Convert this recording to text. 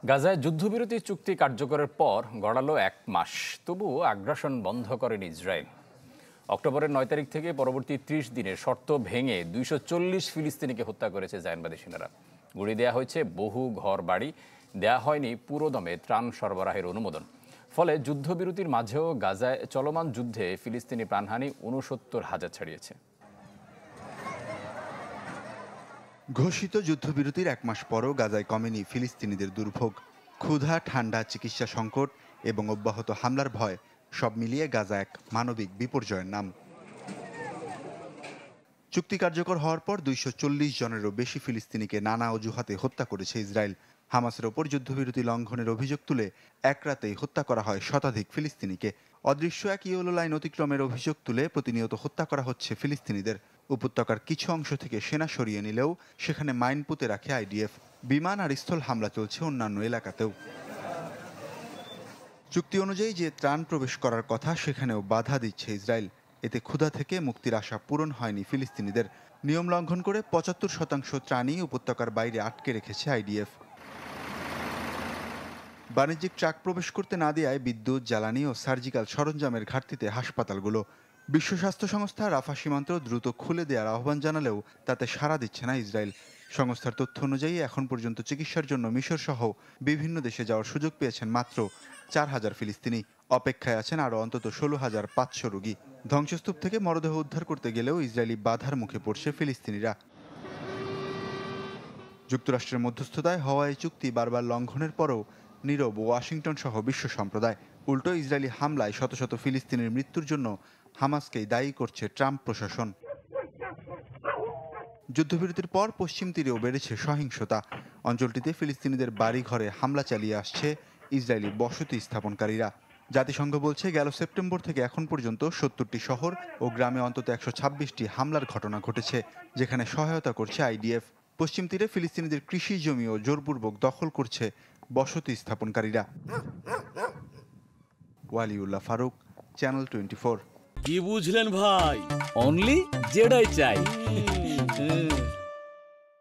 গাজায় যুদ্ধবিরতি চুক্তি কার্যকরের পর গড়ালো ১ মাস, তবুও আগ্রাসন বন্ধ করেনি ইসরায়েল। অক্টোবরের ৯ তারিখ থেকে পরবর্তী ৩০ দিনের শর্ত ভেঙে ২৪০ ফিলিস্তিনিকে হত্যা করেছে জায়নবাদী সেনারা। গুঁড়ি দেয়া হয়েছে বহু ঘর বাড়ি, দেয়া হয়নি পুরোদমে ত্রাণ সরবরাহের অনুমোদন। ফলে যুদ্ধবিরতির মাঝেও গাজায় চলমান যুদ্ধে ফিলিস্তিনি প্রাণহানি ৬৯,০০০ ছাড়িয়েছে। ঘোষিত যুদ্ধবিরতির ১ মাস পরও গাজায় কমেনি ফিলিস্তিনিদের দুর্ভোগ। ক্ষুধা, ঠান্ডা, চিকিৎসা সংকট এবং অব্যাহত হামলার ভয় সব মিলিয়ে গাজা এক মানবিক বিপর্যয়ের নাম। চুক্তি কার্যকর হওয়ার পর ২৪০ জনেরও বেশি ফিলিস্তিনিকে নানা অজুহাতে হত্যা করেছে ইসরায়েল। হামাসের ওপর যুদ্ধবিরতি লঙ্ঘনের অভিযোগ তুলে এক রাতেই হত্যা করা হয় শতাধিক ফিলিস্তিনিকে। অদৃশ্য এক ইয়েলো লাইন অতিক্রমের অভিযোগ তুলে প্রতিনিয়ত হত্যা করা হচ্ছে ফিলিস্তিনিদের। উপত্যকার কিছু অংশ থেকে সেনা সরিয়ে নিলেও সেখানে মাইন পুঁতে রাখে আইডিএফ। বিমান আর স্থল হামলা চলছে অন্যান্য এলাকাতেও। চুক্তি অনুযায়ী যে ত্রাণ প্রবেশ করার কথা সেখানেও বাধা দিচ্ছে ইসরায়েল। এতে ক্ষুধা থেকে মুক্তির আশা পূরণ হয়নি ফিলিস্তিনিদের। নিয়ম লঙ্ঘন করে ৭৫% ত্রাণই উপত্যকার বাইরে আটকে রেখেছে আইডিএফ। বাণিজ্যিক ট্রাক প্রবেশ করতে না দেয়ায় বিদ্যুৎ, জ্বালানি ও সার্জিক্যাল সরঞ্জামের ঘাটতিতে হাসপাতালগুলো। বিশ্ব স্বাস্থ্য সংস্থা রাফা সীমান্ত দ্রুত খুলে দেওয়ার আহ্বান জানালেও তাতে সাড়া দিচ্ছে না ইসরায়েল। সংস্থার তথ্য অনুযায়ী এখন পর্যন্ত চিকিৎসার জন্য মিশর সহ বিভিন্ন দেশে যাওয়ার সুযোগ পেয়েছেন মাত্র ৪,০০০ ফিলিস্তিনি। অপেক্ষায় আছেন আরও অন্তত ১৬,৫০০ রোগী। ধ্বংসস্তূপ থেকে মরদেহ উদ্ধার করতে গেলেও ইসরায়েলি বাধার মুখে পড়ছে ফিলিস্তিনিরা। যুক্তরাষ্ট্রের মধ্যস্থতায় হওয়া এই চুক্তি বারবার লঙ্ঘনের পরও নীরব ওয়াশিংটন সহ বিশ্ব সম্প্রদায়। উল্টো ইসরায়েলি হামলায় শত শত ফিলিস্তিনির মৃত্যুর জন্য হামাসকেই দায়ী করছে ট্রাম্প প্রশাসন। যুদ্ধবিরতির পর পশ্চিম তীরেও বেড়েছে সহিংসতা। অঞ্চলটিতে ফিলিস্তিনিদের বাড়ি ঘরে হামলা চালিয়ে আসছে ইসরায়েলি বসতি স্থাপনকারীরা। জাতিসংঘ বলছে গেল সেপ্টেম্বর থেকে এখন পর্যন্ত ৭০টি শহর ও গ্রামে অন্তত ১২৬টি হামলার ঘটনা ঘটেছে, যেখানে সহায়তা করছে আইডিএফ। পশ্চিম তীরে ফিলিস্তিনিদের কৃষি জমিও জোরপূর্বক দখল করছে বসতি স্থাপনকারীরা। ওয়ালিউল্লাহ ফারুক, চ্যানেল 24। কি বুঝলেন ভাই? অনলি যেটাই চাই।